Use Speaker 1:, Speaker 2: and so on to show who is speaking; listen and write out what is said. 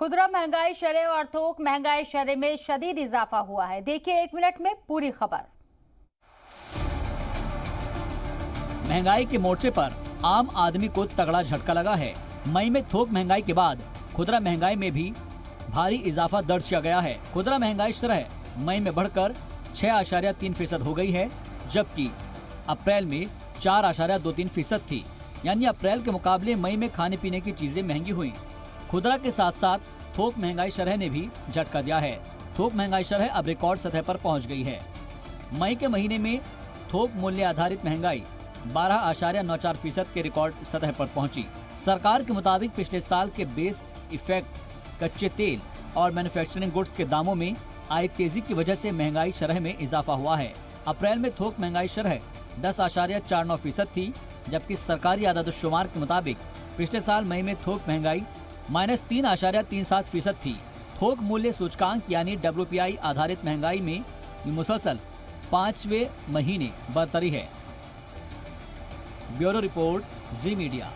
Speaker 1: खुदरा महंगाई शरह और थोक महंगाई शरह में शदीद इजाफा हुआ है। देखिए 1 मिनट में पूरी खबर।
Speaker 2: महंगाई के मोर्चे पर आम आदमी को तगड़ा झटका लगा है। मई में थोक महंगाई के बाद खुदरा महंगाई में भी भारी इजाफा दर्ज किया गया है। खुदरा महंगाई शरह मई में बढ़कर 6.3% हो गई है, जबकि अप्रैल में 4.23% थी। यानी अप्रैल के मुकाबले मई में खाने पीने की चीजें महंगी हुई। खुदरा के साथ साथ थोक महंगाई शरह ने भी झटका दिया है। थोक महंगाई शरह अब रिकॉर्ड सतह पर पहुंच गई है। मई के महीने में थोक मूल्य आधारित महंगाई 12.94% के रिकॉर्ड सतह पर पहुंची। सरकार के मुताबिक पिछले साल के बेस इफेक्ट, कच्चे तेल और मैन्युफैक्चरिंग गुड्स के दामों में आई तेजी की वजह से महंगाई शरह में इजाफा हुआ है। अप्रैल में थोक महंगाई शरह 10.49% थी, जबकि सरकारी आदादोशुमार के मुताबिक पिछले साल मई में थोक महंगाई -3.37% थी। थोक मूल्य सूचकांक यानी WPI आधारित महंगाई में मुसलसल 5वें महीने बरतरी है। ब्यूरो रिपोर्ट, जी मीडिया।